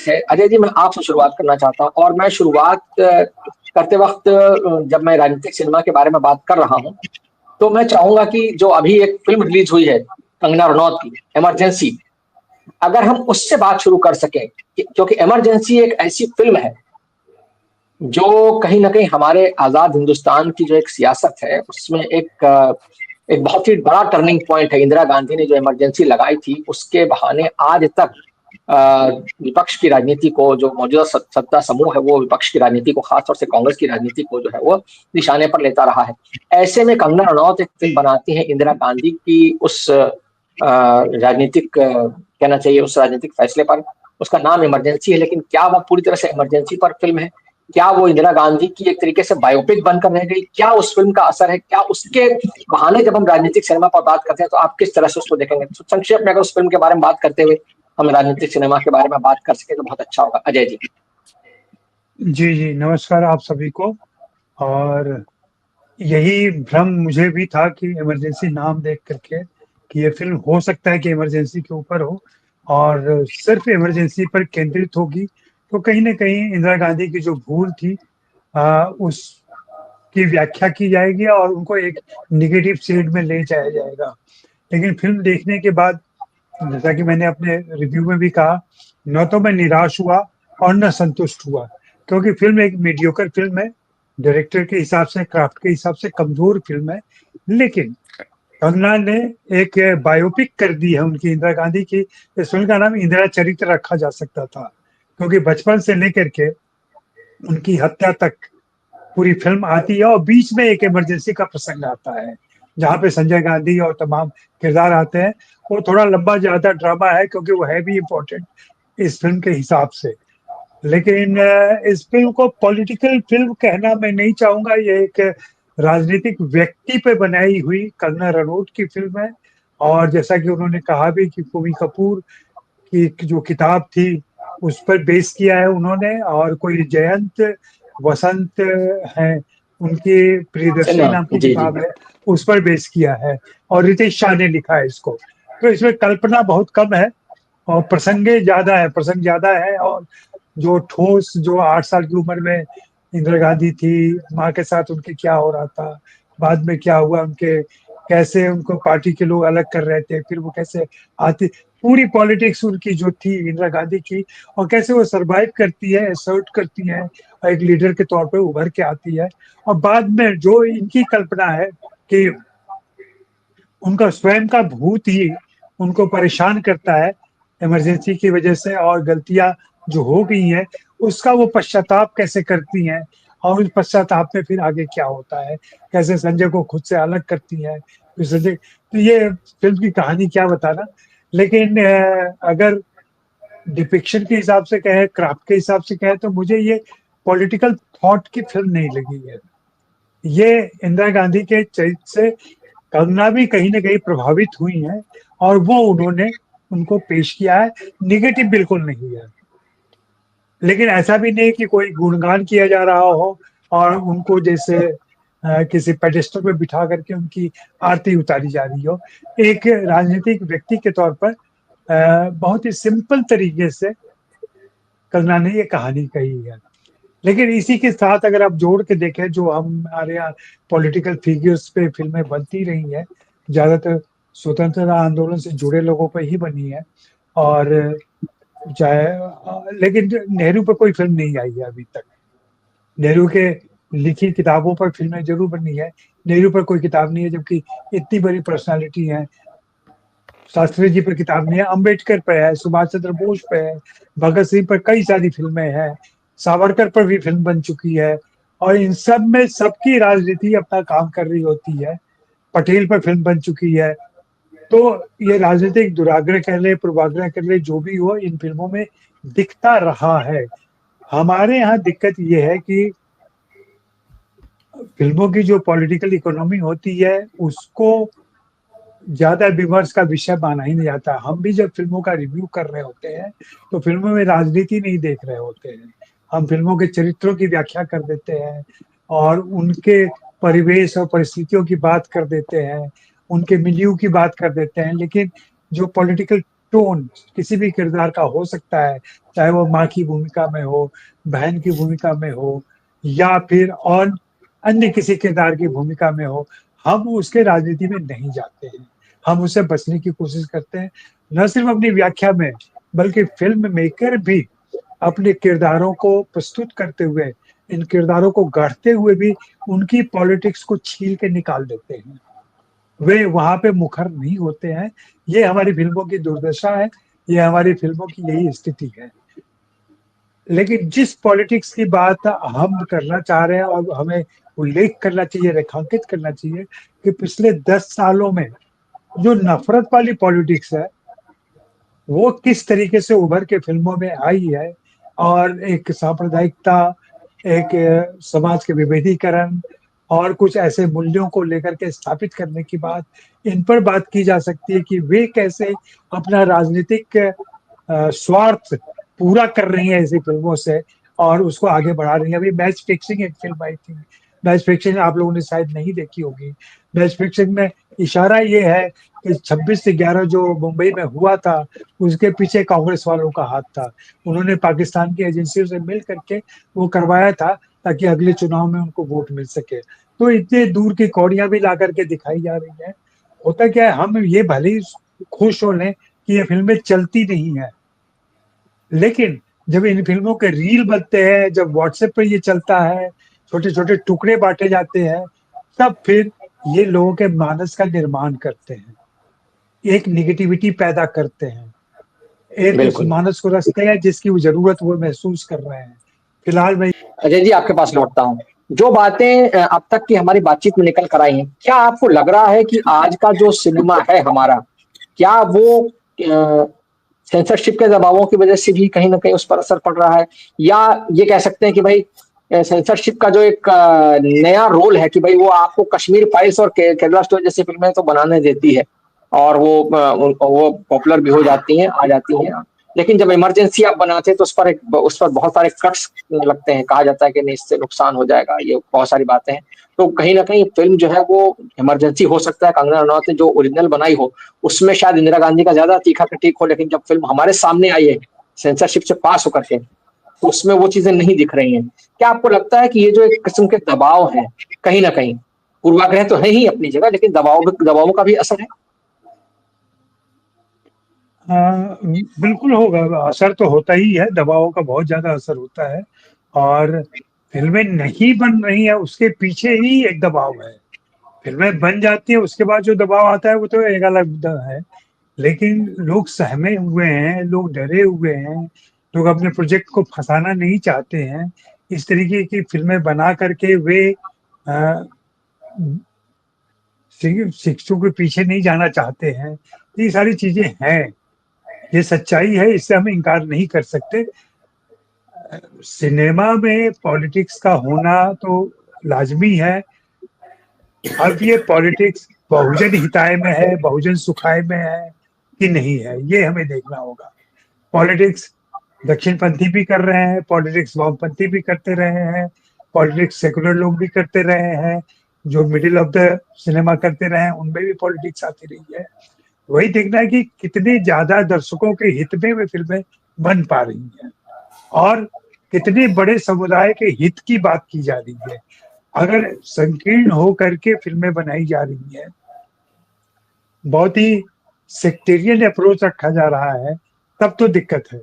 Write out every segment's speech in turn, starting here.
है अजय जी, मैं आपसे शुरुआत करना चाहता हूँ। और मैं शुरुआत करते वक्त जब मैं राजनीतिक सिनेमा के बारे में बात कर रहा हूँ, तो मैं चाहूंगा कि जो अभी एक फिल्म रिलीज हुई है कंगना रनौत की, इमरजेंसी, अगर हम उससे बात शुरू कर सकें, क्योंकि इमरजेंसी एक ऐसी फिल्म है जो कहीं ना कहीं हमारे आजाद हिंदुस्तान की जो एक सियासत है उसमें एक बहुत ही बड़ा टर्निंग पॉइंट है। इंदिरा गांधी ने जो इमरजेंसी लगाई थी उसके बहाने आज तक विपक्ष की राजनीति को, जो मौजूदा सत्ता समूह है वो विपक्ष की राजनीति को, खासतौर से कांग्रेस की राजनीति को जो है वो निशाने पर लेता रहा है। ऐसे में कंगना रनौत एक फिल्म बनाती है इंदिरा गांधी की उस राजनीतिक, कहना चाहिए उस राजनीतिक फैसले पर। उसका नाम इमरजेंसी है, लेकिन क्या वो पूरी तरह से इमरजेंसी पर फिल्म है? क्या वो इंदिरा गांधी की एक तरीके से बायोपिक बनकर रह गई? क्या उस फिल्म का असर है? क्या उसके बहाने जब हम राजनीतिक सिनेमा पर बात करते हैं तो आप किस तरह से उसको देखेंगे? तो संक्षेप में अगर उस फिल्म के बारे में बात करते हुए हम राजनीतिक सिनेमा के बारे में बात कर सके तो बहुत अच्छा होगा। अजय जी। जी जी, नमस्कार आप सभी को। और यही भ्रम मुझे भी था कि इमरजेंसी नाम देख करके कि ये फिल्म हो सकता है कि इमरजेंसी के ऊपर हो और सिर्फ इमरजेंसी पर केंद्रित होगी, तो कहीं ना कहीं इंदिरा गांधी की जो भूल थी उसकी व्याख्या की जाएगी और उनको एक निगेटिव शेड में ले जाया जाएगा। लेकिन फिल्म देखने के बाद, जैसा कि मैंने अपने रिव्यू में भी कहा, न तो मैं निराश हुआ और न संतुष्ट हुआ, क्योंकि फिल्म एक मीडियोकर फिल्म है। डायरेक्टर के हिसाब से, क्राफ्ट के हिसाब से कमजोर फिल्म है। लेकिन कंगना ने एक बायोपिक कर दी है उनकी, इंदिरा गांधी की। इस फिल्म का नाम इंदिरा चरित्र रखा जा सकता था, क्योंकि बचपन से लेकर के उनकी हत्या तक पूरी फिल्म आती है और बीच में एक इमरजेंसी का प्रसंग आता है जहाँ पे संजय गांधी और तमाम किरदार आते हैं। वो थोड़ा लंबा ज्यादा ड्रामा है क्योंकि वो है भी इम्पोर्टेंट इस फिल्म के हिसाब से। लेकिन इस फिल्म को पॉलिटिकल फिल्म कहना मैं नहीं चाहूंगा। ये एक राजनीतिक व्यक्ति पे बनाई हुई कंगना रनौत की फिल्म है। और जैसा कि उन्होंने कहा भी कि कूवी कपूर की जो किताब थी उस पर बेस किया है उन्होंने, और कोई जयंत वसंत है, उनकी प्रियदर्शनी सिन्हा, नाम की जी जी। किताब है, उस पर बेस किया है। और रितेश शाह ने लिखा है इसको। तो इसमें कल्पना बहुत कम है और प्रसंग ज्यादा है। और जो ठोस, जो 8 साल की उम्र में इंदिरा गांधी थी, माँ के साथ उनके क्या हो रहा था, बाद में क्या हुआ उनके, कैसे उनको पार्टी के लोग अलग कर रहे थे, फिर वो कैसे आती, पूरी पॉलिटिक्स उनकी जो थी इंदिरा गांधी की, और कैसे वो सरवाइव करती है, असर्ट करती है और एक लीडर के तौर पे उभर के आती है। और बाद में जो इनकी कल्पना है कि उनका स्वयं का भूत ही उनको परेशान करता है इमरजेंसी की वजह से, और गलतियां जो हो गई हैं उसका वो पश्चाताप कैसे करती हैं, और उस पश्चाताप में फिर आगे क्या होता है, कैसे संजय को खुद से अलग करती है, फिर संजय। तो ये फिल्म की कहानी क्या बताना। लेकिन अगर डिपिक्शन के हिसाब से कहे, क्राफ्ट के हिसाब से कहे, तो मुझे ये पॉलिटिकल थॉट की फिल्म नहीं लगी है। ये इंदिरा गांधी के चरित्र से कंगना भी कहीं ना कहीं प्रभावित हुई हैं और वो उन्होंने उनको पेश किया है। निगेटिव बिल्कुल नहीं है, लेकिन ऐसा भी नहीं कि कोई गुणगान किया जा रहा हो और उनको जैसे किसी पेडेस्टल पे बिठा करके उनकी आरती उतारी जा रही हो। एक राजनीतिक व्यक्ति के तौर पर बहुत ही सिंपल तरीके से कंगना ने ये कहानी कही है। लेकिन इसी के साथ अगर आप जोड़ के देखें, जो हमारे यहाँ पॉलिटिकल फिगर्स पे फिल्में बनती रही हैं, ज्यादातर स्वतंत्रता आंदोलन से जुड़े लोगों पर ही बनी है। और चाहे लेकिन नेहरू पर कोई फिल्म नहीं आई है अभी तक। नेहरू के लिखी किताबों पर फिल्में जरूर बनी है, नेहरू पर कोई किताब नहीं है, जबकि इतनी बड़ी पर्सनालिटी है। शास्त्री जी पर किताब नहीं है, अम्बेडकर पे है, सुभाष चंद्र बोस पे है, भगत सिंह पर कई सारी फिल्में हैं, सावरकर पर भी फिल्म बन चुकी है। और इन सब में सबकी राजनीति अपना काम कर रही होती है। पटेल पर फिल्म बन चुकी है। तो ये राजनीतिक दुराग्रह कह ले, पूर्वाग्रह कर ले, जो भी हो, इन फिल्मों में दिखता रहा है। हमारे यहाँ दिक्कत ये है कि फिल्मों की जो पॉलिटिकल इकोनॉमी होती है उसको ज्यादा विमर्श का विषय माना ही नहीं जाता। हम भी जब फिल्मों का रिव्यू कर रहे होते हैं तो फिल्मों में राजनीति नहीं देख रहे होते हैं, हम फिल्मों के चरित्रों की व्याख्या कर देते हैं और उनके परिवेश और परिस्थितियों की बात कर देते हैं, उनके मिलियू की बात कर देते हैं। लेकिन जो पॉलिटिकल टोन किसी भी किरदार का हो सकता है, चाहे वो माँ की भूमिका में हो, बहन की भूमिका में हो, या फिर और अन्य किसी किरदार की भूमिका में हो, हम उसके राजनीति में नहीं जाते हैं। हम उससे बचने की कोशिश करते हैं, न सिर्फ अपनी व्याख्या में, बल्कि फ़िल्म मेकर भी अपने किरदारों को प्रस्तुत करते हुए, इन किरदारों को गढ़ते हुए भी उनकी पॉलिटिक्स को छील के निकाल देते हैं। वे वहाँ पे मुखर नहीं होते हैं। ये हमारी फ़िल्मों की दुर्दशा है, ये हमारी फ़िल्मों की यही स्थिति है। लेकिन जिस पॉलिटिक्स की बात हम करना चाह रहे हैं और हमें उल्लेख करना चाहिए, रेखांकित करना चाहिए कि पिछले 10 सालों में जो नफ़रत वाली पॉलिटिक्स है, वो किस तरीके से उभर के फ़िल्मों में आई है और एक सांप्रदायिकता, एक समाज के विभेदीकरण और कुछ ऐसे मूल्यों को लेकर के स्थापित करने की बात, इन पर बात की जा सकती है कि वे कैसे अपना राजनीतिक स्वार्थ पूरा कर रही हैं ऐसी फ़िल्मों से और उसको आगे बढ़ा रही हैं। अभी मैच फिक्सिंग एक फ़िल्म आई थी। मैच फिक्सिंग आप लोगों ने शायद नहीं देखी होगी। मैच फिक्सिंग में इशारा ये है कि 26 से 11 जो मुंबई में हुआ था, उसके पीछे कांग्रेस वालों का हाथ था। उन्होंने पाकिस्तान की एजेंसियों से मिल करके वो करवाया था ताकि अगले चुनाव में उनको वोट मिल सके। तो इतने दूर की कौड़ियाँ भी ला करके दिखाई जा रही हैं। होता क्या है, हम ये भले ही खुश हो लें कि ये फ़िल्में चलती नहीं हैं, लेकिन जब इन फ़िल्मों के रील बनते हैं, जब व्हाट्सएप पे ये चलता है, छोटे-छोटे टुकड़े बाँटे जाते हैं, तब फिर ये लोगों के मानस का निर्माण करते हैं। एक नेगेटिविटी पैदा करते हैं। एक उस बिल्कुल। मानस को रचते हैं जिसकी वो ज़रूरत वो महसूस कर रहे हैं। फिलहाल मैं अजय जी, आपके पास लौटता हूँ। जो बातें अब तक की हमारी बातचीत में निकल कर आई हैं, क्या आपको लग रहा है कि आज का जो सिनेमा है हमारा, क्या वो सेंसरशिप के दबावों की वजह से भी कहीं न कहीं उस पर असर पड़ रहा है? या ये कह सकते हैं कि भई सेंसरशिप का जो एक नया रोल है कि भई वो आपको कश्मीर फाइल्स और केरला स्टोरी जैसी फ़िल्में तो बनाने देती है और वो पॉपुलर भी हो जाती हैं, आ जाती हैं। लेकिन जब इमरजेंसी आप बनाते हैं तो उस पर बहुत सारे कट्स लगते हैं, कहा जाता है कि नहीं इससे नुकसान हो जाएगा, ये बहुत सारी बातें हैं। तो कहीं न कहीं फ़िल्म जो है वो इमरजेंसी हो सकता है, कंगना रनौत ने जो ओरिजिनल बनाई हो, उसमें शायद इंदिरा गांधी का ज़्यादा तीखा क्रिटिक हो, लेकिन जब फ़िल्म हमारे सामने आई है, सेंसरशिप से पास होकर के, तो उसमें वो चीज़ें नहीं दिख रही हैं। क्या आपको लगता है कि ये जो एक किस्म के दबाव हैं, कहीं न कहीं, पूर्वाग्रह तो है ही अपनी जगह, लेकिन दबावों का भी असर है? बिल्कुल होगा, असर तो होता ही है, दबाव का बहुत ज़्यादा असर होता है और फ़िल्में नहीं बन रही हैं, उसके पीछे ही एक दबाव है। फ़िल्में बन जाती हैं, उसके बाद जो दबाव आता है, वो तो एक अलग है। लेकिन लोग सहमे हुए हैं, लोग डरे हुए हैं, लोग अपने प्रोजेक्ट को फँसाना नहीं चाहते हैं। इस तरीके की फ़िल्में बना कर के वे अ, शिक्षकों के पीछे नहीं जाना चाहते हैं। ये सारी चीज़ें हैं, ये सच्चाई है, इससे हम इनकार नहीं कर सकते। सिनेमा में पॉलिटिक्स का होना तो लाज़मी है। अब ये पॉलिटिक्स बहुजन हिताय में है, बहुजन सुखाय में है कि नहीं है, ये हमें देखना होगा। पॉलिटिक्स दक्षिणपंथी भी कर रहे हैं, पॉलिटिक्स वामपंथी भी करते रहे हैं, पॉलिटिक्स सेकुलर लोग भी करते रहे हैं, जो मिडिल ऑफ द सिनेमा करते रहे हैं, उनमें भी पॉलिटिक्स आती रही है। वही देखना है कि कितने ज़्यादा दर्शकों के हित में वे फ़िल्में बन पा रही हैं और कितने बड़े समुदाय के हित की बात की जा रही है। अगर संकीर्ण हो करके फ़िल्में बनाई जा रही हैं, बहुत ही सेक्टेरियन अप्रोच रखा जा रहा है, तब तो दिक्कत है।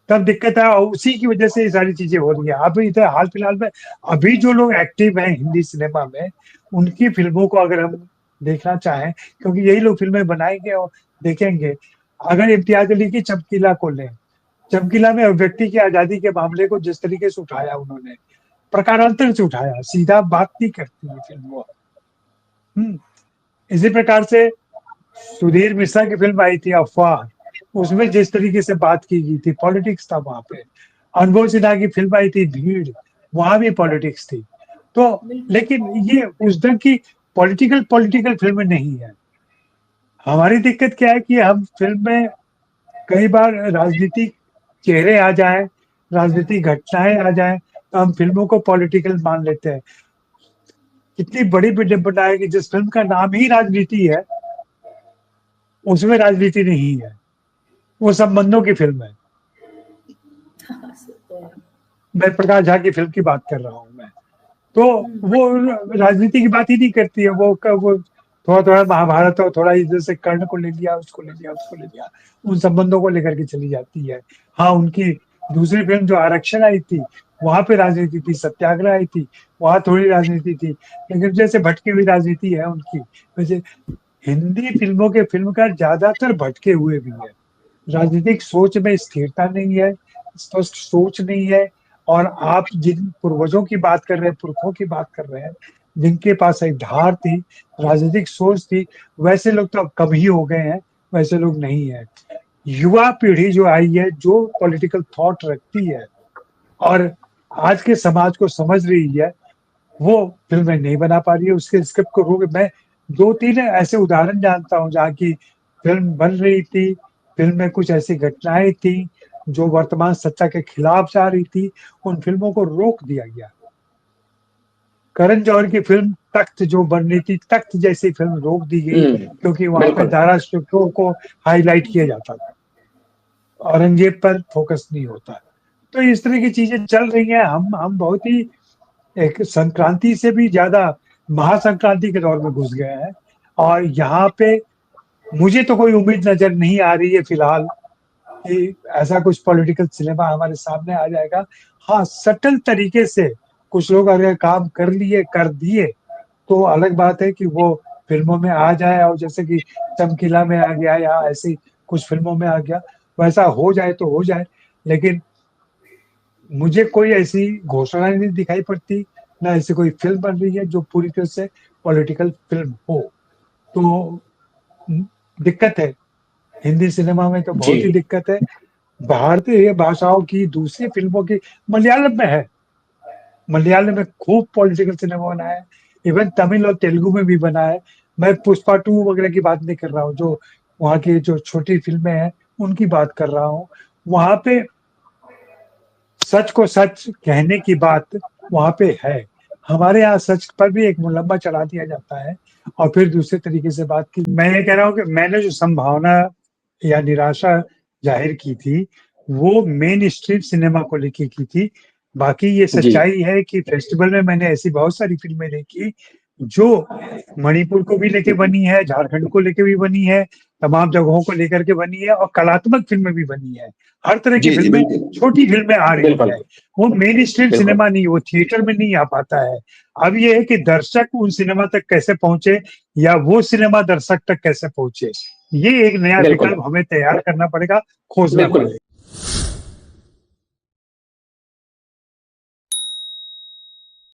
तब दिक्कत है और उसी की वजह से ये सारी चीज़ें हो रही हैं। अभी इधर हाल-फिलहाल में अभी जो लोग एक्टिव हैं हिंदी सिनेमा में, उनकी फ़िल्मों को अगर हम देखना चाहें, क्योंकि यही लोग फ़िल्में बनाएँगे और देखेंगे। अगर इम्तियाज़ अली की चमकीला को लें, चमकीला में अभिव्यक्ति की आज़ादी के मामले को जिस तरीके से उठाया उन्होंने, प्रकारांतर से उठाया, सीधा बात नहीं करती ये फ़िल्म वो। हुँ, इसी प्रकार से सुधीर मिश्रा की फ़िल्म आई थी अफ़वाह, उसमें जिस तरीके से बात की गई थी, पॉलिटिक्स था वहाँ पे। अनुभव सिन्हा की फ़िल्म आई थी भीड़, वहाँ भी पॉलिटिक्स थी। तो लेकिन ये उस ढंग की पॉलिटिकल पॉलिटिकल फ़िल्में नहीं है। हमारी दिक्कत क्या है कि हम फ़िल्म में कई बार राजनीतिक चेहरे आ जाएँ, राजनीतिक घटनाएँ आ जाएँ, तो हम फ़िल्मों को पॉलिटिकल मान लेते हैं। कितनी बड़ी विडंबना है कि जिस फ़िल्म का नाम ही राजनीति है, उसमें राजनीति नहीं है। वो संबंधों की फिल्म है। मैं प्रकाश झा की फिल्म की बात कर रहा हूँ मैं। तो वो राजनीति की बात ही नहीं करती है, वो थोड़ा थोड़ा महाभारत और थोड़ा इधर से कर्ण को ले लिया, उसको ले लिया, उसको ले लिया, उन संबंधों को लेकर के चली जाती है। हाँ, उनकी दूसरी फिल्म जो आरक्षण आई थी, वहां पे राजनीति थी, सत्याग्रह आई थी, वहां थोड़ी राजनीति थी, लेकिन जैसे भटकी हुई राजनीति है उनकी, वैसे हिंदी फिल्मों के फिल्मकार ज्यादातर भटके हुए भी है। राजनीतिक सोच में स्थिरता नहीं है, स्पष्ट सोच नहीं है, और आप जिन पूर्वजों की बात कर रहे हैं, पुरखों की बात कर रहे हैं, जिनके पास एक धार थी, राजनीतिक सोच थी, वैसे लोग तो अब कम ही हो गए हैं, वैसे लोग नहीं है। युवा पीढ़ी जो आई है, जो पॉलिटिकल थॉट रखती है और आज के समाज को समझ रही है, वो फिल्में नहीं बना पा रही है, उसके स्क्रिप्ट को रोक। मैं 2-3 ऐसे उदाहरण जानता हूँ जहाँ की फिल्म बन रही थी, फिल्म में कुछ ऐसी घटनाएं थी जो वर्तमान सत्ता के खिलाफ जा रही थी, उन फिल्मों को रोक दिया गया। करण जौहर की फिल्म तख्त जो बन रही थी, तख्त जैसी फिल्म रोक दी गई क्योंकि वहां पे धाराशिवों को हाईलाइट किया जाता था, औरंगजेब पर फोकस नहीं होता। तो इस तरह की चीजें चल रही हैं। हम बहुत ही एक संक्रांति से भी ज्यादा महासंक्रांति के दौर में घुस गए हैं, और यहाँ पे मुझे तो कोई उम्मीद नजर नहीं आ रही है फिलहाल कि ऐसा कुछ पॉलिटिकल सिनेमा हमारे सामने आ जाएगा। हाँ, सटल तरीके से कुछ लोग अगर काम कर दिए तो अलग बात है कि वो फिल्मों में आ जाए, और जैसे कि चमकीला में आ गया या ऐसी कुछ फिल्मों में आ गया, वैसा हो जाए तो हो जाए। लेकिन मुझे कोई ऐसी घोषणा नहीं दिखाई पड़ती, ना ऐसी कोई फिल्म बन रही है जो पूरी तरह से पॉलिटिकल फिल्म हो। तो दिक्कत है, हिंदी सिनेमा में तो बहुत ही दिक्कत है। भारतीय भाषाओं की दूसरी फिल्मों की, मलयालम में है, मलयालम में खूब पॉलिटिकल सिनेमा बना है, इवन तमिल और तेलुगु में भी बना है। मैं पुष्पा 2 वगैरह की बात नहीं कर रहा हूँ, जो वहाँ की जो छोटी फिल्में हैं उनकी बात कर रहा हूँ। वहां पे सच को सच कहने की बात वहां पे है। हमारे यहाँ सच पर भी एक मुलम्मा चढ़ा दिया जाता है और फिर दूसरे तरीके से बात की। मैं ये कह रहा हूँ कि मैंने जो संभावना या निराशा जाहिर की थी, वो मेन स्ट्रीम सिनेमा को लेके की थी। बाकी ये सच्चाई है कि फेस्टिवल में मैंने ऐसी बहुत सारी फिल्में देखी जो मणिपुर को भी लेके बनी है, झारखंड को लेके भी बनी है, तमाम जगहों को लेकर के बनी है, और कलात्मक फिल्में भी बनी है। हर तरह की फिल्में, छोटी फिल्में आ रही है। वो मेन स्ट्रीम सिनेमा नहीं, वो थिएटर में नहीं आ पाता है। अब ये है कि दर्शक उन सिनेमा तक कैसे पहुंचे, या वो सिनेमा दर्शक तक कैसे पहुंचे, ये एक नया विकल्प हमें तैयार करना पड़ेगा, खोजना पड़ेगा।